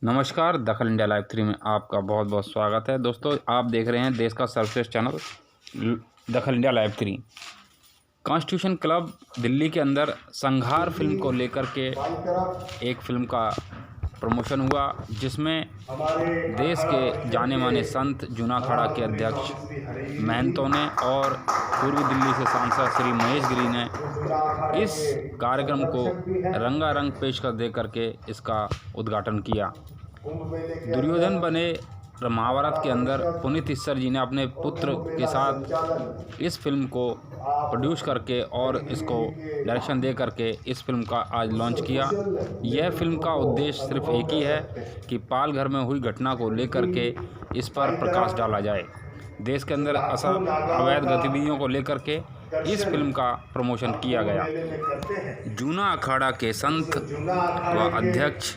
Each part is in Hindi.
नमस्कार, दखल इंडिया लाइव 3 में आपका बहुत बहुत स्वागत है। दोस्तों, आप देख रहे हैं देश का सर्वश्रेष्ठ चैनल दखल India live 3। Constitution club Delhi के अंदर संघार फिल्म को लेकर के एक फिल्म का प्रमोशन हुआ, जिसमें देश के जाने माने संत जूना अखाड़ा के अध्यक्ष महंतों ने और पूर्वी दिल्ली से सांसद श्री महेश गिरी ने इस कार्यक्रम को रंगारंग पेशकश दे करके इसका उद्घाटन किया। दुर्योधन बने महाभारत के अंदर पुनीत इस्सर जी ने अपने पुत्र के साथ इस फिल्म को प्रोड्यूस करके और इसको डायरेक्शन दे करके इस फिल्म का आज लॉन्च किया। यह फिल्म का उद्देश्य सिर्फ एक ही है कि पालघर में हुई घटना को लेकर के इस पर प्रकाश डाला जाए। देश के अंदर अवैध गतिविधियों को लेकर के इस फिल्म का प्रमोशन किया गया। जूना अखाड़ा के संत व अध्यक्ष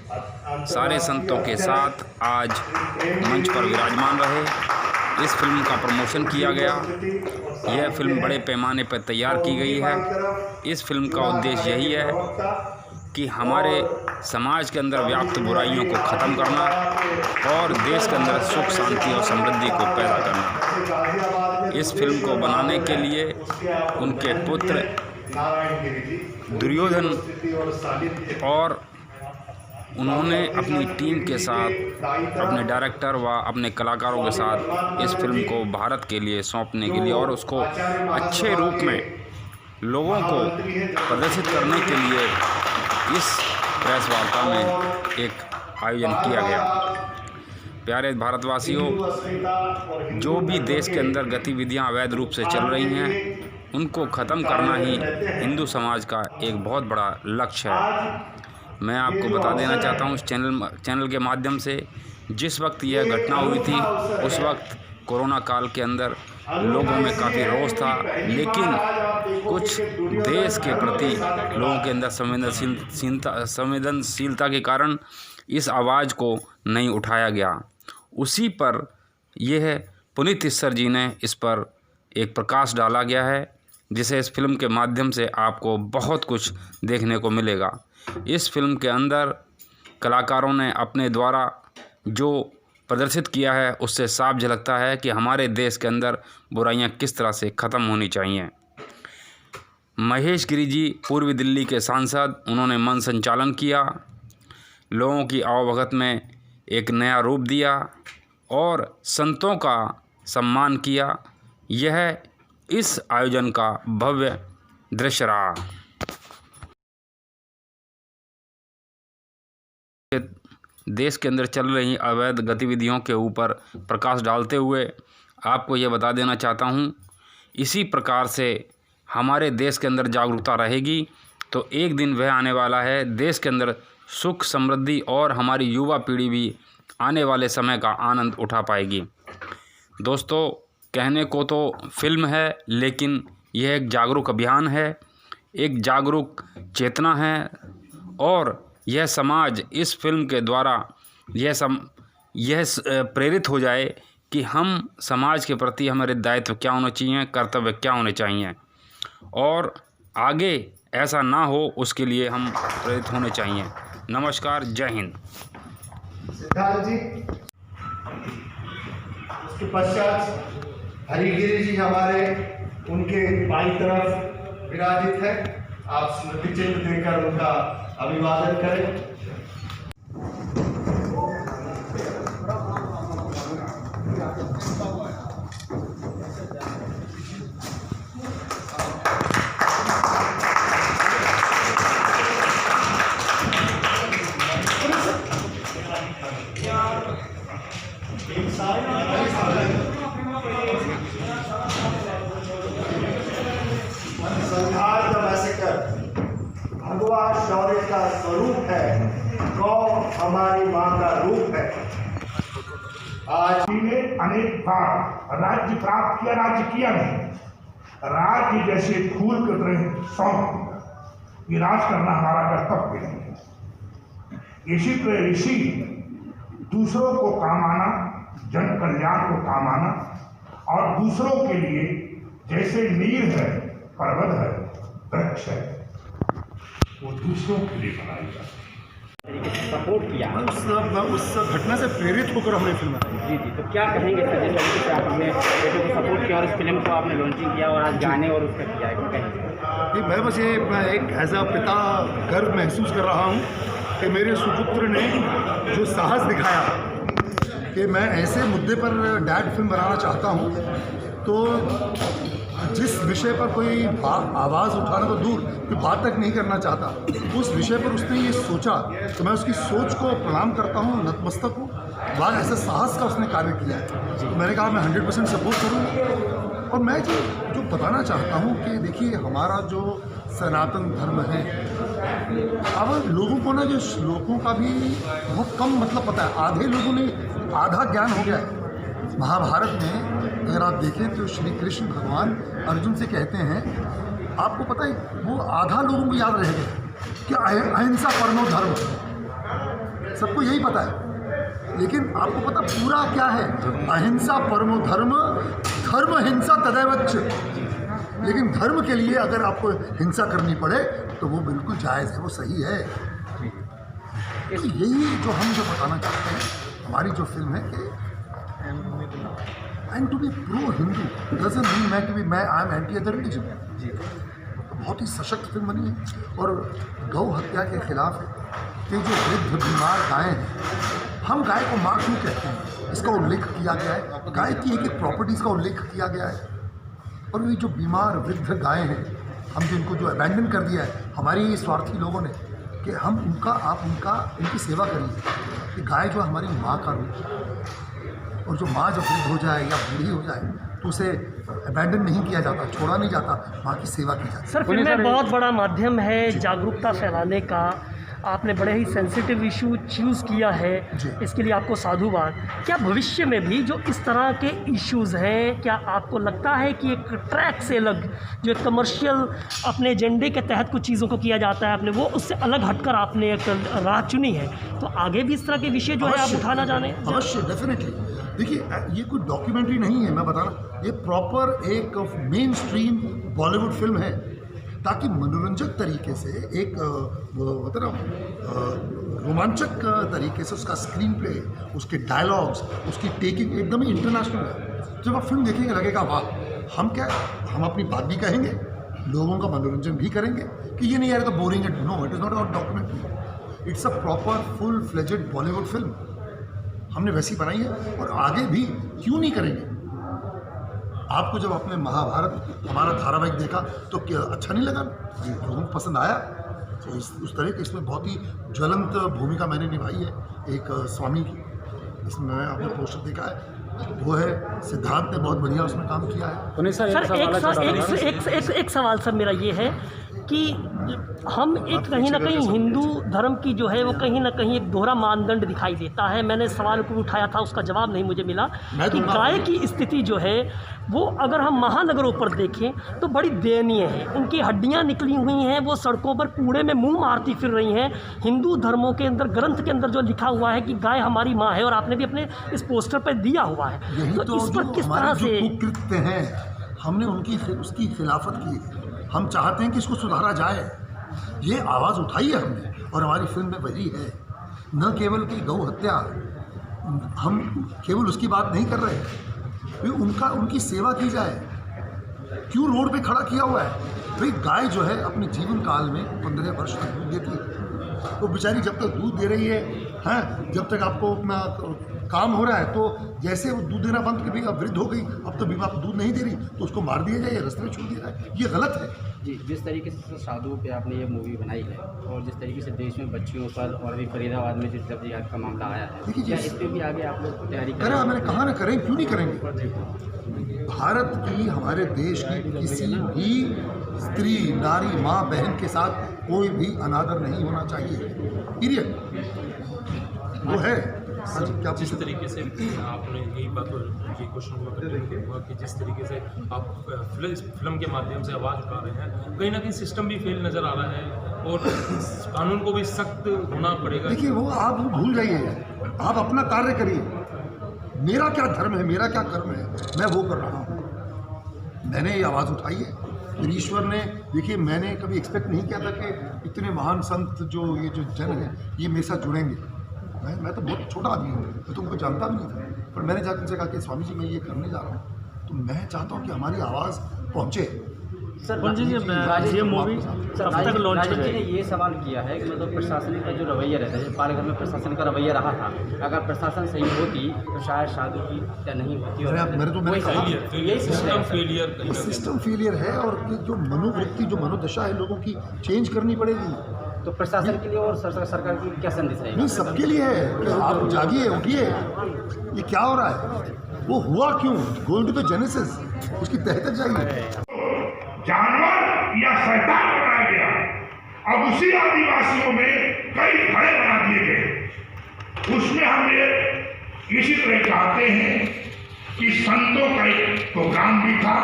सारे संतों के साथ आज मंच पर विराजमान रहे। इस फिल्म का प्रमोशन किया गया। यह फिल्म बड़े पैमाने पर तैयार की गई है। इस फिल्म का उद्देश्य यही है कि हमारे समाज के अंदर व्याप्त बुराइयों को ख़त्म करना और देश के अंदर सुख, शांति और समृद्धि को पैदा करना। इस फिल्म को बनाने के लिए उनके पुत्र दुर्योधन और उन्होंने अपनी टीम के साथ, अपने डायरेक्टर व अपने कलाकारों के साथ इस फिल्म को भारत के लिए सौंपने के लिए और उसको अच्छे रूप में लोगों को प्रदर्शित करने के लिए इस प्रेस वार्ता में एक आयोजन किया गया। प्यारे भारतवासियों, जो भी देश के अंदर गतिविधियां अवैध रूप से चल रही हैं, उनको ख़त्म करना ही हिंदू समाज का एक बहुत बड़ा लक्ष्य है। मैं आपको बता देना चाहता हूँ इस चैनल के माध्यम से, जिस वक्त यह घटना हुई थी उस वक्त कोरोना काल के अंदर लोगों में काफ़ी रोष था, लेकिन कुछ देश के प्रति लोगों के अंदर संवेदनशीलता के कारण इस आवाज़ को नहीं उठाया गया। उसी पर यह पुनीत इस्सर जी ने इस पर एक प्रकाश डाला गया है, जिसे इस फिल्म के माध्यम से आपको बहुत कुछ देखने को मिलेगा। इस फिल्म के अंदर कलाकारों ने अपने द्वारा जो प्रदर्शित किया है उससे साफ झलकता है कि हमारे देश के अंदर बुराइयां किस तरह से ख़त्म होनी चाहिए। महेश गिरी जी पूर्वी दिल्ली के सांसद, उन्होंने मन संचालन किया, लोगों की आवभगत में एक नया रूप दिया और संतों का सम्मान किया। यह इस आयोजन का भव्य दृश्य रहा। देश के अंदर चल रही अवैध गतिविधियों के ऊपर प्रकाश डालते हुए आपको ये बता देना चाहता हूँ, इसी प्रकार से हमारे देश के अंदर जागरूकता रहेगी तो एक दिन वह आने वाला है, देश के अंदर सुख, समृद्धि और हमारी युवा पीढ़ी भी आने वाले समय का आनंद उठा पाएगी। दोस्तों, कहने को तो फिल्म है, लेकिन यह एक जागरूक अभियान है, एक जागरूक चेतना है और यह समाज इस फिल्म के द्वारा यह प्रेरित हो जाए कि हम समाज के प्रति हमारे दायित्व क्या होने चाहिए, कर्तव्य क्या होने चाहिए और आगे ऐसा ना हो उसके लिए हम प्रेरित होने चाहिए। नमस्कार, जय हिंद। सिद्धार्थ जी, उसके पश्चात हरिगिरी जी हमारे उनके बाईं तरफ विराजित है। आप स्मृति चिन्ह देकर उनका अभिवादन करें। संघार द मैसेकर भगवा शौर्य का स्वरूप है, गौ हमारी मां का रूप है। आज ने अनेक बार राज्य प्राप्त किया, राज्य किया नहीं। राज्य जैसे फूल के तरह सौंप विराज करना हमारा कर्तव्य है। इसी तरह ऋषि दूसरों को काम आना, जन कल्याण को काम आना और दूसरों के लिए जैसे नीर है, पर्वत है, वृक्ष है, वो दूसरों के लिए बनाई जाती है। सपोर्ट किया। उस घटना से प्रेरित होकर हमने फिल्म बनाई। जी जी, तो क्या कहेंगे सर, जिस तरीके से आप अपने बेटे को सपोर्ट किया और इस फिल्म को आपने लॉन्चिंग किया और आज गाने और उसका किया है, क्या कहेंगे? मैं बस ये एक एज अ पिता गर्व महसूस कर रहा हूँ कि मेरे सुपुत्र ने जो साहस दिखाया कि मैं ऐसे मुद्दे पर डैड फिल्म बनाना चाहता हूँ, तो जिस विषय पर कोई आवाज़ उठाना तो दूर, कोई बात तक नहीं करना चाहता, उस विषय पर उसने ये सोचा, तो मैं उसकी सोच को प्रणाम करता हूँ, नतमस्तक हूँ। बाद ऐसे साहस का उसने कार्य किया है, तो मैंने कहा मैं 100% सपोर्ट करूँगा। और मैं जो बताना चाहता हूँ कि देखिए, हमारा जो सनातन धर्म है, अब लोगों को ना जो श्लोकों का भी बहुत कम मतलब पता है, आधे लोगों ने आधा ज्ञान हो गया है। महाभारत में अगर आप देखें तो श्री कृष्ण भगवान अर्जुन से कहते हैं, आपको पता है वो आधा लोगों को याद रह गया कि अहिंसा परमो धर्म, सबको यही पता है, लेकिन आपको पता पूरा क्या है? अहिंसा परमो धर्म, धर्म हिंसा तदैवच। लेकिन धर्म के लिए अगर आपको हिंसा करनी पड़े तो वो बिल्कुल जायज़ है, वो सही है। तो यही जो हम जो बताना चाहते हैं, हमारी जो फिल्म है कि and to be pro Hindu doesn't mean मैं I am anti other religion. बहुत ही सशक्त फिल्म बनी है और गौ हत्या के खिलाफ है कि जो वृद्ध बीमार गायें हैं, हम गाय को माँ क्यों कहते हैं, इसका उल्लेख किया गया है, गाय की एक प्रॉपर्टीज़ का उल्लेख किया गया है। और ये जो बीमार वृद्ध गायें हैं, हम जिनको जो अबैंडन कर दिया है हमारी स्वार्थी लोगों ने, कि हम उनकी सेवा करिए, कि गाय जो हमारी माँ का रूप है, और जो माँ जब वृद्ध हो जाए या बूढ़ी हो जाए तो उसे अबैंडन नहीं किया जाता, छोड़ा नहीं जाता, माँ की सेवा की जाती है। सर, फिल्में बहुत बड़ा माध्यम है जागरूकता फैलाने का, आपने बड़े ही सेंसिटिव इशू चूज़ किया है, इसके लिए आपको साधुवाद। क्या भविष्य में भी जो इस तरह के इश्यूज़ हैं, क्या आपको लगता है कि एक ट्रैक से अलग जो कमर्शियल अपने एजेंडे के तहत कुछ चीज़ों को किया जाता है, आपने वो उससे अलग हटकर आपने एक राह चुनी है, तो आगे भी इस तरह के विषय जो है आप उठाना जाने? अवश्य, डेफिनेटली। देखिए, ये कोई डॉक्यूमेंट्री नहीं है, मैं बता रहा, ये प्रॉपर एक मेन स्ट्रीम बॉलीवुड फिल्म है, ताकि मनोरंजक तरीके से एक मतलब रोमांचक तरीके से उसका स्क्रीन प्ले, उसके डायलॉग्स, उसकी टेकिंग एकदम ही इंटरनेशनल है। जब आप फिल्म देखेंगे लगेगा वाह, हम अपनी बात भी कहेंगे, लोगों का मनोरंजन भी करेंगे, कि ये नहीं यार तो बोरिंग है। No, it is not about documentary, it's a proper full fledged Bollywood film. हमने वैसी बनाई है और आगे भी क्यों नहीं करेंगे। आपको जब आपने महाभारत हमारा धारावाहिक देखा तो क्या अच्छा नहीं लगा? लोगों को पसंद आया। तो उस तरह के इसमें बहुत ही ज्वलंत भूमिका मैंने निभाई है एक स्वामी की, इसमें आपने पोस्टर देखा है, वो है सिद्धार्थ ने बहुत बढ़िया उसमें काम किया है। तो नहीं सर, एक सवाल सर मेरा ये है कि हम एक कहीं ना कहीं हिंदू धर्म की जो है वो कहीं ना कहीं एक दोहरा मानदंड दिखाई देता है। मैंने सवाल को उठाया था, उसका जवाब नहीं मुझे मिला कि गाय की स्थिति जो है वो अगर हम महानगरों पर देखें तो बड़ी दयनीय है। उनकी हड्डियां निकली हुई हैं, वो सड़कों पर कूड़े में मुंह मारती फिर रही हैं। हिंदू धर्मों के अंदर ग्रंथ के अंदर जो लिखा हुआ है कि गाय हमारी माँ है, और आपने भी अपने इस पोस्टर पर दिया हुआ है, तो इस पर किस तरह से कुकृत्य हैं, हमने उसकी खिलाफत की। हम चाहते हैं कि इसको सुधारा जाए, ये आवाज़ उठाई है हमने, और हमारी फिल्म में वही है। न केवल कि गौ हत्या, हम केवल उसकी बात नहीं कर रहे, उनकी सेवा की जाए। क्यों रोड पे खड़ा किया हुआ है? भाई गाय जो है अपने जीवन काल में 15 वर्ष तक दूध देती है, तो बेचारी जब तक दूध दे रही है, जब तक आपको अपना काम हो रहा है, तो जैसे वो दूध देना बंद कर, अब वृद्ध हो गई, अब तो बीमा दूध नहीं दे रही, तो उसको मार दिया जाए या रास्ते में छोड़ दिया जाए, ये गलत है। जी, जिस तरीके से साधुओं पे आपने ये मूवी बनाई है, और जिस तरीके से देश में बच्चियों पर और भी फरीदाबाद में जिस जब्तियात का मामला आया है, क्या इस पर भी आगे आप लोग तैयारी करें? मैंने कहा ना, करें, क्यों नहीं करेंगे। भारत की, हमारे देश की किसी भी स्त्री, नारी, माँ, बहन के साथ कोई भी अनादर नहीं होना चाहिए, पीरियड। वो है क्या जिस तरीके से आपने यही बात ये क्वेश्चन को कंटिन्यू हुआ कि जिस तरीके से आप फिल्म के माध्यम से आवाज़ उठा रहे हैं, कहीं ना कहीं सिस्टम भी फेल नज़र आ रहा है और कानून को भी सख्त होना पड़ेगा। देखिए, वो आप भूल जाइए, आप अपना कार्य करिए। मेरा क्या धर्म है, मेरा क्या कर्म है, मैं वो कर रहा हूँ। मैंने ये आवाज़ उठाई है फिर ईश्वर ने, देखिए मैंने कभी एक्सपेक्ट नहीं किया था कि इतने महान संत जो ये जो जन हैं ये मेरे साथ जुड़ेंगे। मैं तो बहुत छोटा आदमी हूँ, मैं तो उनको जानता भी नहीं था, पर मैंने जाकर उनसे कहा कि स्वामी जी मैं ये करने जा रहा हूँ, तो मैं चाहता हूँ कि हमारी आवाज़ पहुँचे। सर ये मूवी अब तक लॉन्च हो राजन जी ने जाएगी। ये सवाल किया है कि मतलब प्रशासन का जो रवैया रहता है, पालघर में प्रशासन का रवैया रहा था, अगर प्रशासन सही होती तो शायद शादी की हत्या नहीं होती। मैंने कहा सिस्टम फेलियर वो सिस्टम फेलियर है, और ये जो मनोवृत्ति जो मनोदशा है लोगों की चेंज करनी पड़ेगी। तो प्रशासन के लिए और सरकार की क्या संदेश है? नहीं, सबके लिए है कि आप जागिए, उठिए, ये क्या हो रहा है, वो हुआ क्यों, गोइंग टू द जेनेसिस, उसकी तह तक जाइए। जानवर या शैतान बनाया गया, अब उसी आदिवासियों में कई घड़े बना दिए गए। उसमें हम ये इसी तरह चाहते हैं कि संतों का एक प्रोग्राम भी था,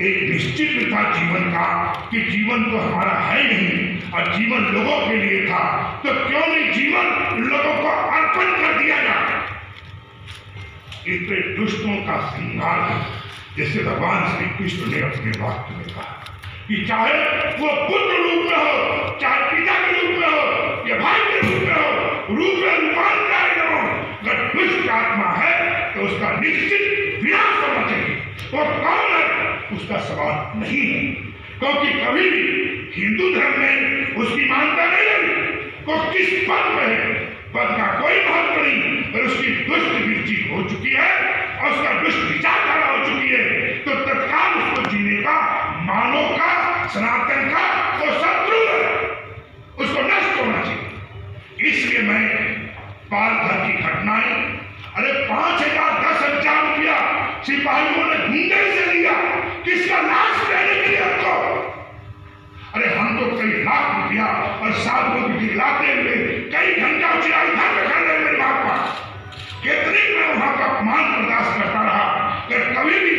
एक निश्चित भी था जीवन का, कि जीवन तो हमारा है नहीं और जीवन लोगों के लिए था, तो क्यों नहीं जीवन लोगों को अर्पण कर दिया जाए। इतने दुष्टों का श्रृंगार, जैसे भगवान श्री कृष्ण ने अपने वाक्य में कहा कि चाहे वो पुत्र रूप में हो, चाहे पिता के रूप में हो या भाई के रूप में हो, रूप में रूपांतरित हो, अगर दुष्ट आत्मा है तो उसका निश्चित विनाश होना चाहिए। वो कौन है उसका सवाल नहीं है, क्योंकि कभी भी हिंदू धर्म में उसकी मान्यता नहीं है को किस पद पे है, पद का कोई महत्व नहीं, पर उसकी दुष्ट वृत्ति हो चुकी है और उसका दुष्ट विचारधारा हो चुकी है, तो तत्काल उसको जीने का, मानव का, सनातन का वो शत्रु है, उसको नष्ट होना चाहिए। इसलिए मैं पालघर की घटनाएं, अरे 5,000 10,000 रुपया सिपाहियों ने गुंडे से लिया, किसका लाश लेने के लिए हमको, अरे हम तो कई लाख रुपया और साधुओं की दिलाते हुए कई घंटा चिराई घर में खड़े मेरे बाप पास, कितनी मैं वहां का अपमान बर्दाश्त करता रहा, कि कभी भी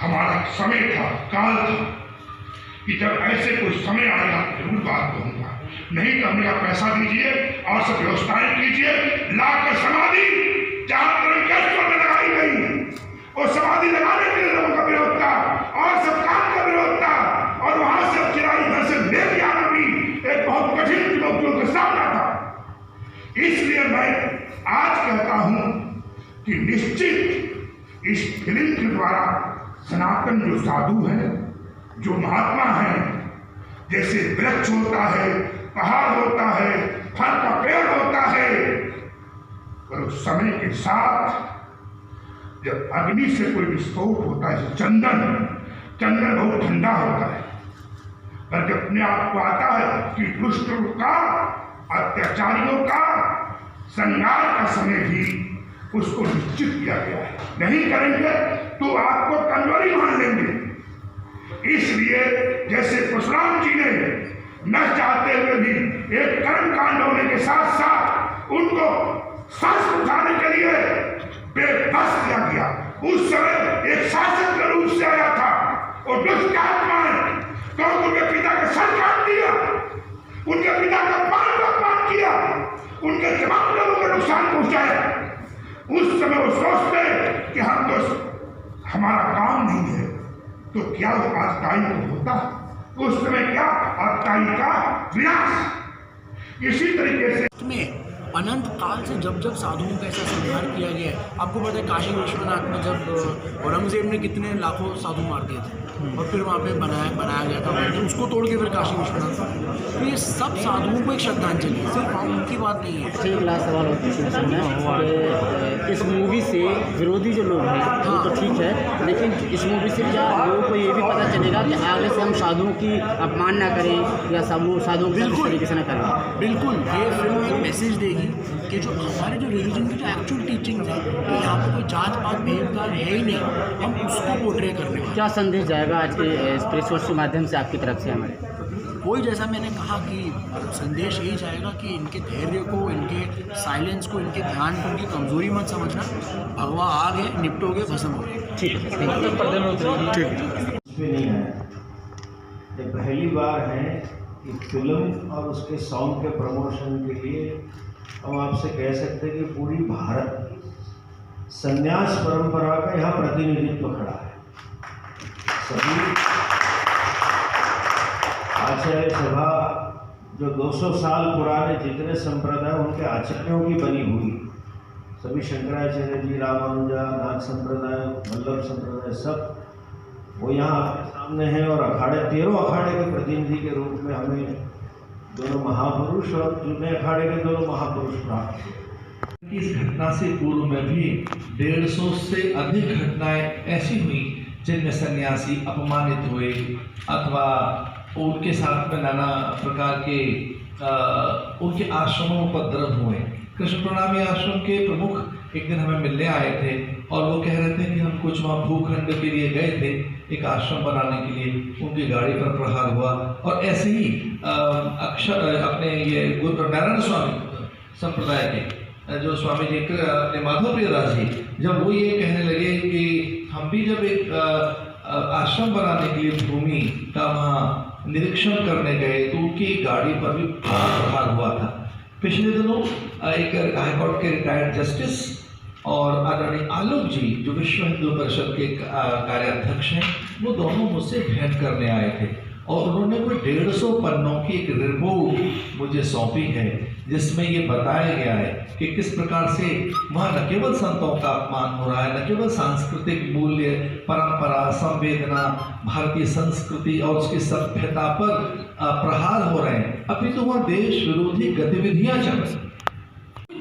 हमारा समय था, काल था कि जब ऐसे कोई समय आएगा जरूर बात कहूंगा, नहीं तो हमने कहा पैसा दीजिए और सब व्यवस्थाएं कीजिए, लाकर समाधि जहां तरंगेश्वर में लगाई गई और समाधि लगाने के लिए लोगों का विरोध था और सरकार का विरोध था, और वहां से चिराई घर से लेके आना भी एक बहुत कठिन चुनौतियों का सामना था। इसलिए मैं आज कहता हूं कि निश्चित इस फिल्म के द्वारा सनातन जो साधु हैं, जो महात्मा हैं, जैसे वृक्ष होता है, पहाड़ होता है, फल का पेड़ होता है, पर उस समय के साथ जब अग्नि से कोई विस्फोट होता है, चंदन बहुत ठंडा होता है, पर जब अपने आप को आता है कि दुष्टों का, अत्याचारियों का संहार का समय भी उसको निश्चित किया गया है, नहीं करेंगे तो आपको कमजोरी मान लेंगे। इसलिए जैसे परशुराम जी ने न चाहते हुए भी एक कर्म कांड होने के साथ साथ उनको सांस उठाने के लिए बेबस किया गया, उस समय एक शासक के रूप से आया था और दुष्ट आत्माएं तो उनके पिता का सर काट दिया, उनके पिता का अपमान किया, उनके तमाम लोगों को नुकसान पहुंचाया। उस समय वो सोचते कि हम तो हमारा काम नहीं है, तो क्या वो आत्ताई को होता, उस समय क्या आत्ताई का विनाश। इसी तरीके से में अनंत काल से जब जब साधुओं का ऐसा संहार किया गया है, आपको पता है काशी विश्वनाथ में जब औरंगजेब ने कितने लाखों साधु मार दिए थे और फिर वहाँ पे बनाया गया था मंदिर, उसको तोड़ के फिर काशी विश्वनाथ। तो ये सब साधुओं को एक श्रद्धांजलि है, सिर्फ उनकी बात नहीं है। एक लास्ट सवाल होता है, इस मूवी से विरोधी जो लोग हैं वो तो ठीक है, लेकिन इस मूवी से क्या लोगों को ये भी पता चलेगा कि आगे से हम साधुओं की अपमान ना करें या साधुओं को इस तरीके से ना करें? बिल्कुल, ये फिल्म एक मैसेज देगी कि जो हमारे जो रिलीजन की जो एक्चुअल टीचिंग है कि यहाँ पर कोई जात पात भेदभाव है ही नहीं, हम उसको पोर्ट्रे करने वाले। क्या संदेश जाएगा आज के प्रेस वर्ष के माध्यम से आपकी तरफ से हमारे? वही जैसा मैंने कहा कि संदेश यही जाएगा कि इनके धैर्य को, इनके साइलेंस को, इनके ध्यान को, इनकी कमजोरी मत समझना, भगवा आ गए, निपटोगे, भस्म हो गए। ठीक है। नहीं है, ये पहली बार है कि फिल्म और उसके सॉन्ग के प्रमोशन के लिए हम आपसे कह सकते हैं कि पूरी भारत संन्यास परंपरा का यहाँ प्रतिनिधित्व खड़ा है। सभी आचार्य सभा जो 200 साल पुराने जितने संप्रदाय उनके आचार्यों की बनी हुई, सभी शंकराचार्य जी, रामानुजा, नाथ संप्रदाय, वल्लभ संप्रदाय, सब वो यहाँ आपके सामने हैं। और अखाड़े 13 अखाड़े के प्रतिनिधि के रूप में हमें दोनों महापुरुष और जूने अखाड़े के दोनों महापुरुष प्राप्त हुए। इस घटना से पूर्व में भी 150 से अधिक घटनाएं ऐसी हुई जिनमें सन्यासी अपमानित हुए अथवा उनके साथ में नाना प्रकार के उनके आश्रमों पर उपद्रव हुए। कृष्ण प्रणामी आश्रम के प्रमुख एक दिन हमें मिलने आए थे और वो कह रहे थे कि हम कुछ वहाँ भूखंड के लिए गए थे, एक आश्रम बनाने के लिए, उनकी गाड़ी पर प्रहार हुआ। और ऐसे ही अपने ये गुरु नारायण स्वामी संप्रदाय के जो स्वामी जी अपने माधवप्रिय दास जी, जब वो ये कहने लगे कि हम भी जब एक आश्रम बनाने के लिए भूमि का वहाँ निरीक्षण करने गए तो उनकी गाड़ी पर भी प्रहार हुआ था। पिछले दिनों एक हाईकोर्ट के रिटायर्ड जस्टिस और आदरणीय आलोक जी जो विश्व हिंदू परिषद के कार्याध्यक्ष हैं, वो दोनों मुझसे भेंट करने आए थे और उन्होंने कोई 150 पन्नों की एक रिपोर्ट मुझे सौंपी है जिसमें ये बताया गया है कि किस प्रकार से वहाँ न केवल संतों का अपमान हो रहा है, न केवल सांस्कृतिक मूल्य, परंपरा, संवेदना, भारतीय संस्कृति और उसकी सभ्यता पर प्रहार हो रहे हैं, अभी तो वहाँ देश विरोधी गतिविधियाँ चल रही हैं।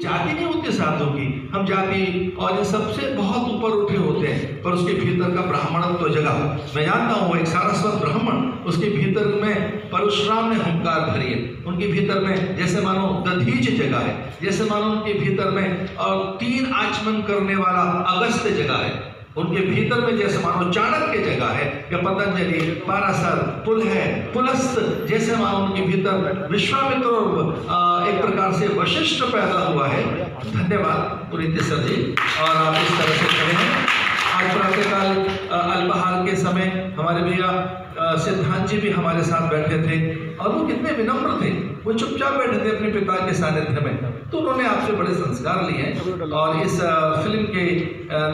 जाति नहीं होती साधु की, हम जाति और इन सबसे बहुत ऊपर उठे होते हैं, पर उसके भीतर का ब्राह्मणत्व तो जगा। मैं जानता हूँ एक सारस्वत ब्राह्मण, उसके भीतर में परशुराम ने हुंकार भरी है, उनके भीतर में जैसे मानो दधीच जगह है, जैसे मानो उनके भीतर में और 3 आचमन करने वाला अगस्त्य जगह है, उनके भीतर में जैसे मानो चाणक्य जगह है या पतंजलि, पाराशर, पुल है, पुलस्त, जैसे मानो उनके भीतर विश्वामित्र और एक प्रकार से वशिष्ठ पैदा हुआ है। धन्यवाद पुनीत सर जी, और आप इस तरह से खड़े हैं। आज प्रातःकाल अल्पाहार के समय हमारे भैया सिद्धांत जी भी हमारे साथ बैठे थे और वो कितने विनम्र थे, वो चुपचाप बैठे थे अपने पिता के सानिध्य में, तो उन्होंने आपसे बड़े संस्कार लिए। और इस फिल्म के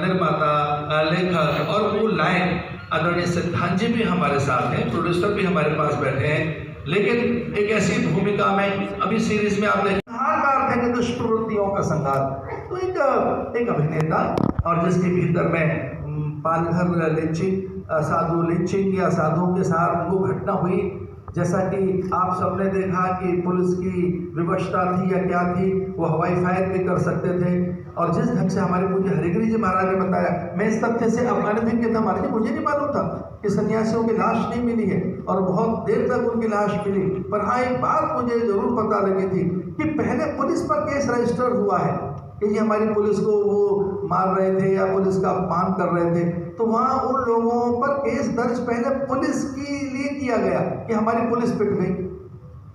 निर्माता, लेखक और वो लाइन आदरणीय सिद्धांत जी भी हमारे साथ हैं, प्रोड्यूसर भी हमारे पास बैठे हैं। लेकिन एक ऐसी भूमिका में अभी सीरीज में आपने दुष्प्रवृत्तियों का संहार, तो एक अभिनेता और जिसके भीतर में पालघर लिंचिंग, साधु लिंचिंग या साधुओं के साथ वो घटना हुई, जैसा कि आप सबने देखा कि पुलिस की विवशता थी या क्या थी, वो हवाई फायर भी कर सकते थे। और जिस ढंग से हमारे पूज्य हरिगिरी जी महाराज ने बताया, मैं इस तथ्य से अवमानित था महाराज जी, मुझे नहीं मालूम था कि सन्यासियों की लाश नहीं मिली है और बहुत देर तक उनकी लाश मिली। पर हाँ, एक बात मुझे जरूर पता लगी थी कि पहले पुलिस पर केस रजिस्टर हुआ है कि जी हमारी पुलिस को वो मार रहे थे या पुलिस का अपमान कर रहे थे, तो वहाँ उन लोगों पर केस दर्ज पहले पुलिस के लिए किया गया कि हमारी पुलिस पिट गई,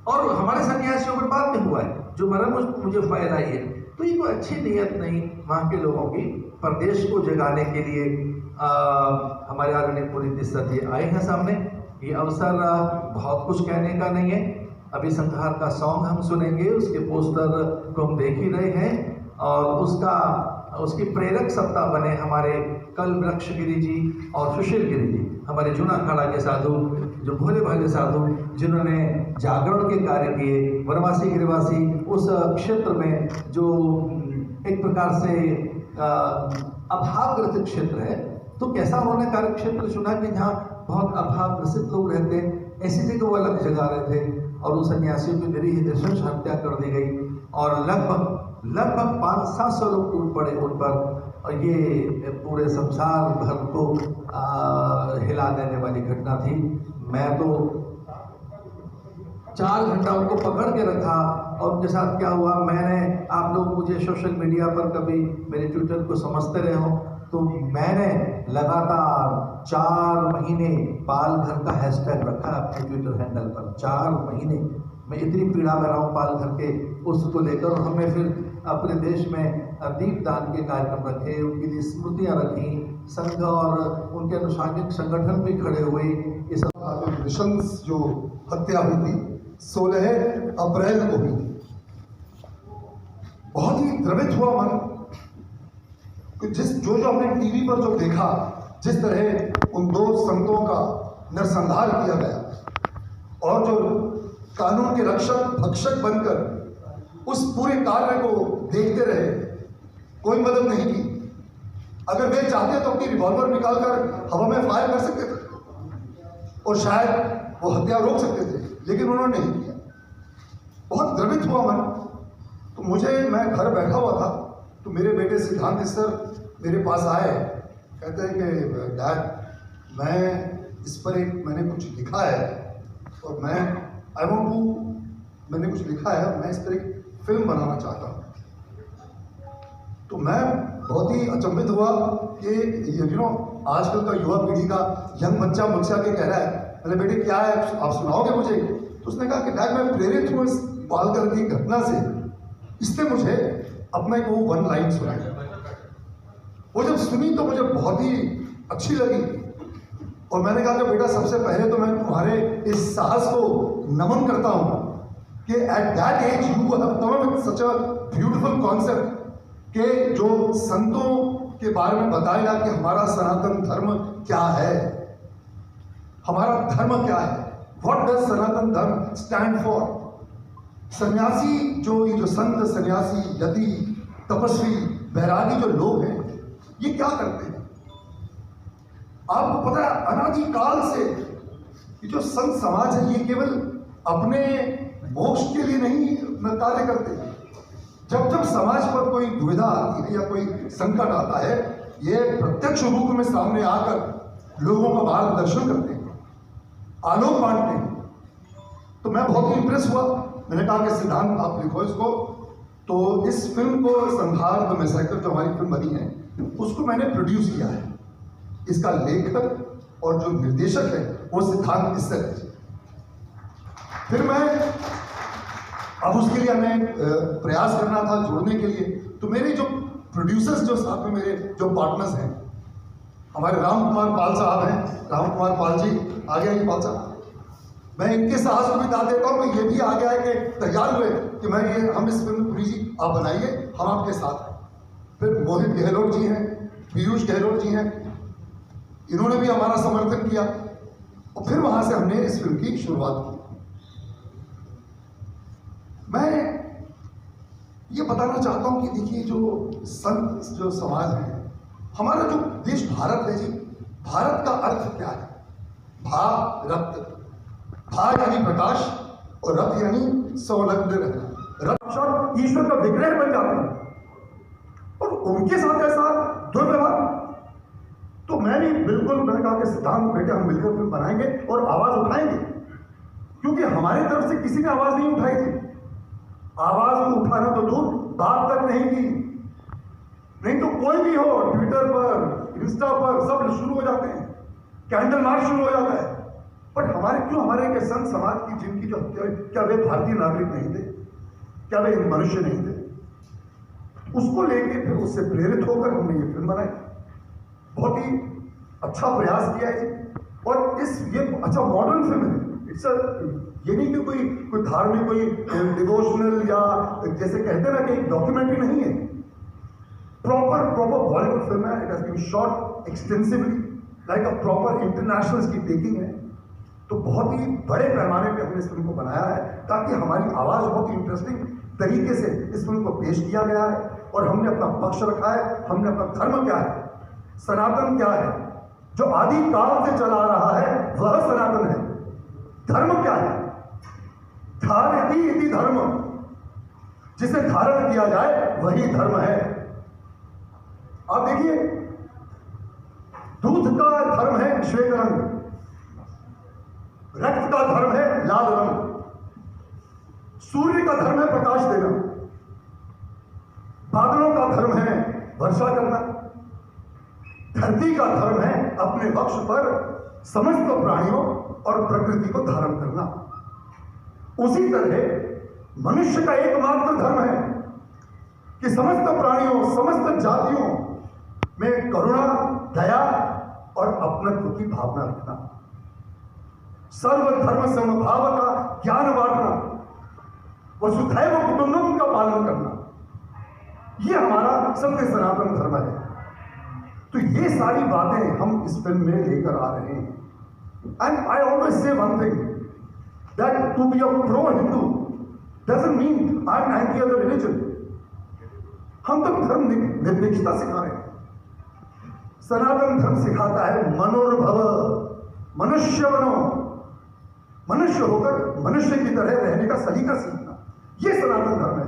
और हमारे सन्यासियों पर बाद में हुआ है जो मरम मुझे फाइल आई है। तो ये कोई अच्छी नीयत नहीं वहाँ के लोगों की, पर देश को जगाने के लिए हमारे आदरणीय पुनीत सर जी आए हैं सामने। ये अवसर बहुत कुछ कहने का नहीं है, अभी संहार का सॉन्ग हम सुनेंगे, उसके पोस्टर को हम देख ही रहे हैं और उसकी प्रेरक सत्ता बने हमारे कल वृक्ष गिरी जी और सुशील गिरी जी, हमारे जूना अखाड़ा के साधु, जो भोले भाले साधु जिन्होंने जागरण के कार्य किए, वनवासी गिरिवासी उस क्षेत्र में जो एक प्रकार से अभावग्रसित क्षेत्र है, तो कैसा उन्होंने कार्य क्षेत्र चुना कि जहाँ बहुत अभावग्रसित लोग रहते हैं, ऐसी जगह वो अलग जगा रहे थे और उन सन्यासियों की निरीह नृशंस हत्या कर दी गई और लगभग 500-700 लोग टूट पड़े उन पर, और ये पूरे संसार भर को हिला देने वाली घटना थी। मैं तो 4 घंटा उनको पकड़ के रखा और उनके साथ क्या हुआ, मैंने, आप लोग मुझे सोशल मीडिया पर कभी मेरे ट्विटर को समझते रहे हो, तो मैंने लगातार 4 महीने पालघर का हैशटैग रखा अपने ट्विटर हैंडल पर। 4 महीने मैं इतनी पीड़ा में रहा हूँ पालघर के उसको लेकर, और हमने फिर अपने देश में दीपदान के कार्यक्रम रखे, उनकी लिए स्मृतियाँ रखी, संघ और उनके अनुसांगिक संगठन भी खड़े हुए। इस नृशंस जो हत्या हुई थी 16 अप्रैल को हुई थी। बहुत ही द्रवित हुआ मन कि जो हमने टीवी पर जो देखा, जिस तरह उन 2 संतों का नरसंहार किया गया, और जो कानून के रक्षक भक्षक बनकर उस पूरे कार्य को देखते रहे, कोई मदद नहीं की। अगर वे चाहते तो अपनी रिवॉल्वर निकालकर हवा में फायर कर सकते थे और शायद वो हत्या रोक सकते थे, लेकिन उन्होंने नहीं किया। बहुत द्रवित हुआ मन। तो मैं घर बैठा हुआ था, तो मेरे बेटे सिद्धांत सर मेरे पास आए, कहते हैं कि डैड मैं इस पर मैंने कुछ लिखा है और मैंने कुछ लिखा है, मैं इस पर एक फिल्म बनाना चाहता हूँ। तो मैं बहुत ही अचंभित हुआ कि आजकल का युवा पीढ़ी का यंग बच्चा मुझसे आके कह रहा है, अरे बेटे क्या है, आप सुनाओगे मुझे? तो उसने कहा कि डैड मैं प्रेरित हूँ इस पालकर की घटना से, इसने मुझे अपना एक वो वन लाइन सुनाई। वो जब सुनी तो मुझे बहुत ही अच्छी लगी और मैंने कहा कि बेटा सबसे पहले तो मैं तुम्हारे इस साहस को नमन करता हूँ कि at that age you have come with such a beautiful concept कि जो संतों के बारे में बताएगा कि हमारा सनातन धर्म क्या है, हमारा धर्म क्या है, व्हाट डज सनातन धर्म स्टैंड फॉर। सन्यासी ये जो संत सन्यासी यति तपस्वी बैरागी जो लोग हैं, ये क्या करते हैं? आपको पता है अनादि काल से ये जो संत समाज है, ये केवल अपने मोक्ष के लिए नहीं कार्य करते। जब जब समाज पर कोई दुविधा आती है या कोई संकट आता है, ये प्रत्यक्ष रूप में सामने आकर लोगों का मार्गदर्शन करते हैं, आलोक बांटते हैं। तो मैं बहुत ही इंप्रेस हुआ। मैंने कहा कि सिद्धांत आप लिखो इसको। तो इस फिल्म को संहार द मैसेकर जो हमारी फिल्म बनी है, उसको मैंने प्रोड्यूस किया है। इसका लेखक और जो निर्देशक है वो सिद्धांत इसर है। फिर अब उसके लिए हमें प्रयास करना था जोड़ने के लिए। तो मेरे जो प्रोड्यूसर्स जो साथ में मेरे जो पार्टनर्स हैं, हमारे राम कुमार पाल साहब हैं, राम कुमार पाल जी आगे आइए पाल साहब। मैं इनके साहस को भी दाद देता हूँ कि ये भी आगे आए कि तैयार हुए कि हम इस फिल्म पूरी जी आप बनाइए, हम आपके साथ हैं। फिर मोहित गहलोत जी हैं, पीयूष गहलोत जी हैं, इन्होंने भी हमारा समर्थन किया और फिर वहां से हमने इस फिल्म की शुरुआत की। मैं ये बताना चाहता हूं कि देखिए जो संत जो समाज है, हमारा जो देश भारत है जी, भारत का अर्थ क्या है? भारत, भा यानी प्रकाश और रथ यानी संलग्न रहना। रथ ईश्वर का विग्रह बन जाते हैं और उनके साथ ऐसा दुर्व्यवहार। तो मैंने कहा कि सिद्धांत बेटे हम मिलकर फिल्म बनाएंगे और आवाज उठाएंगे, क्योंकि हमारी तरफ से किसी ने आवाज नहीं उठाई थी। आवाज उठाना तो दूर, बात तक नहीं की। नहीं तो कोई भी हो, ट्विटर पर, इंस्टा पर सब शुरू हो जाते हैं, कैंडल मार्च शुरू हो जाता है। बट हमारे के संत समाज की जिनकी जो हत्या, क्या वे भारतीय नागरिक नहीं थे? क्या वे मनुष्य नहीं थे? उसको लेके फिर उससे प्रेरित होकर हमने ये फिल्म बनाई। बहुत ही अच्छा प्रयास किया है और ये अच्छा मॉडर्न फिल्म है। ये नहीं कि कोई धार्मिक, कोई डिवोशनल या जैसे कहते ना कि एक डॉक्यूमेंट्री नहीं है। प्रॉपर बॉलीवुड फिल्म है। It has been shot extensively like a proper international की टेकिंग है। तो बहुत ही बड़े पैमाने पे हमने इस फिल्म को बनाया है ताकि हमारी आवाज बहुत ही इंटरेस्टिंग तरीके से इस फिल्म को पेश किया गया है और हमने अपना पक्ष रखा है। हमने अपना धर्म क्या है, सनातन क्या है, जो आदि काल से चला आ रहा है वह सनातन है। धर्म क्या है? धारयति इति धर्म, जिसे धारण किया जाए वही धर्म है। आप देखिए, दूध का धर्म है श्वेत रंग, रक्त का धर्म है लाल रंग, सूर्य का धर्म है प्रकाश देना, बादलों का धर्म है वर्षा करना, धरती का धर्म है अपने वक्ष पर समस्त प्राणियों और प्रकृति को धारण करना। उसी तरह मनुष्य का एकमात्र धर्म है कि समस्त प्राणियों, समस्त जातियों में करुणा, दया और अपनत्व की भावना रखना, सर्वधर्म समभाव का ज्ञान बांटना, वसुधैव कुटुंबकम का पालन करना, ये हमारा सत्य सनातन धर्म है। तो ये सारी बातें हम इस फिल्म में लेकर आ रहे हैं। And I always say one thing that to be a pro-Hindu doesn't mean I'm anti other religion. हम तो धर्म निरपेक्षता सिखा रहे हैं। सनातन धर्म सिखाता है मनोर्भव, मनुष्य बनो, मनुष्य होकर मनुष्य की तरह रहने का सलीका सीखना, ये सनातन धर्म है।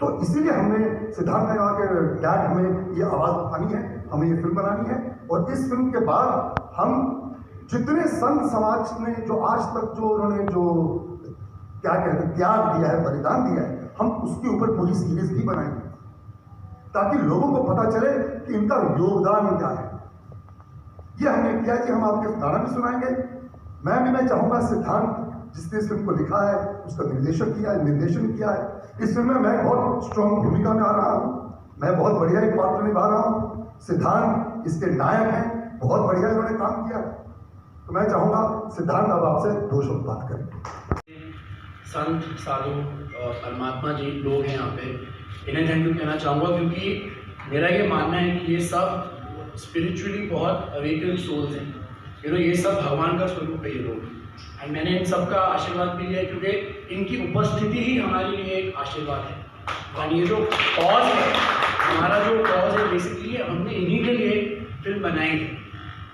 तो इसीलिए हमने सिद्धार्थ नगवा के डैड में ये आवाज उठानी है, हमें ये फिल्म बनानी है। और इस फिल्म के बाद हम जितने संत समाज ने जो आज तक जो उन्होंने जो क्या कहते हैं त्याग दिया है, बलिदान दिया है, हम उसके ऊपर पूरी सीरीज भी बनाएंगे ताकि लोगों को पता चले कि इनका योगदान क्या है। ये हमने किया कि हम आपके गाना भी सुनाएंगे। मैं चाहूंगा सिद्धांत जिसने इस फिल्म को लिखा है, उसका निर्देशन किया है। इस फिल्म में मैं बहुत स्ट्रॉन्ग भूमिका में आ रहा हूँ, मैं बहुत बढ़िया एक पात्र निभा रहा हूँ। सिद्धांत इसके नायक हैं, बहुत बढ़िया इन्होंने काम किया। तो मैं चाहूंगा सिद्धांत अब आपसे 2 शब्द बात करें। संत साधु परमात्मा जी लोग हैं यहाँ पे, इन्हें थैंक यू कहना चाहूँगा क्योंकि मेरा ये मानना है कि ये सब स्पिरिचुअली बहुत अवेकन सोल्स हैं। ये सब भगवान का स्वरूप है ये लोग। एंड मैंने इन सब का आशीर्वाद भी लिया क्योंकि इनकी उपस्थिति ही हमारे लिए एक आशीर्वाद है। और ये जो कॉज है, हमारा जो कॉज है बेसिकली हमने इन्हीं के लिए फिल्म बनाई है।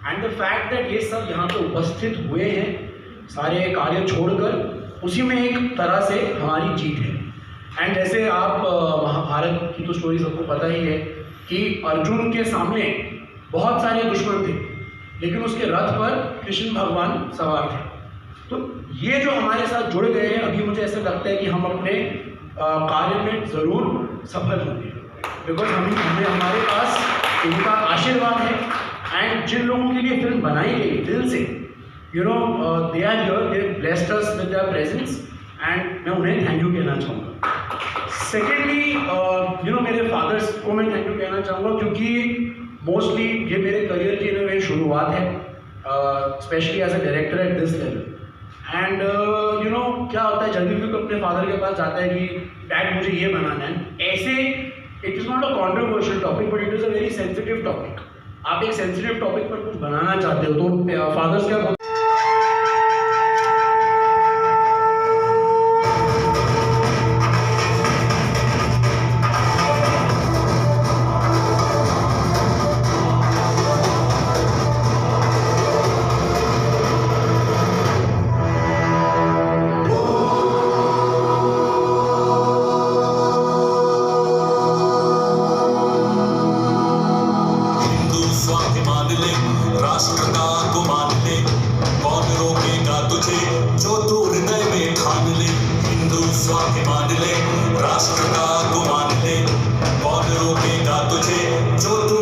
एंड द फैक्ट दैट ये सब यहाँ पे उपस्थित हुए हैं सारे कार्य छोड़कर, उसी में एक तरह से हमारी जीत है। एंड जैसे आप महाभारत की तो स्टोरी सबको पता ही है कि अर्जुन के सामने बहुत सारे दुश्मन थे, लेकिन उसके रथ पर कृष्ण भगवान सवार थे। तो ये जो हमारे साथ जुड़ गए हैं, अभी मुझे ऐसा लगता है कि हम अपने कार्य में ज़रूर सफल होंगे, बिकॉज हमें हमारे पास इनका आशीर्वाद है। एंड जिन लोगों के लिए फिल्म बनाई गई दिल से, they are here, they blessed us with their presence, and मैं उन्हें थैंक यू कहना चाहूँगा। सेकेंडली मेरे फादर्स को मैं थैंक यू कहना चाहूँगा क्योंकि मोस्टली ये मेरे करियर की मेरी शुरुआत है, specially as a director at this level. And क्या होता है जब भी कोई अपने फादर के पास जाता है कि डैड मुझे ये बनाना है, ऐसे it is not a controversial topic but it is a very sensitive topic. आप एक सेंसिटिव टॉपिक पर कुछ बनाना चाहते हो तो फादर्स क्या राष्ट्र का को मान ले, कौन रोकेगा तुझे जो तू हृदय में ठान ले। हिंदू स्वाभिमान ले, राष्ट्र का को मान ले, कौन रोकेगा तुझे जो तू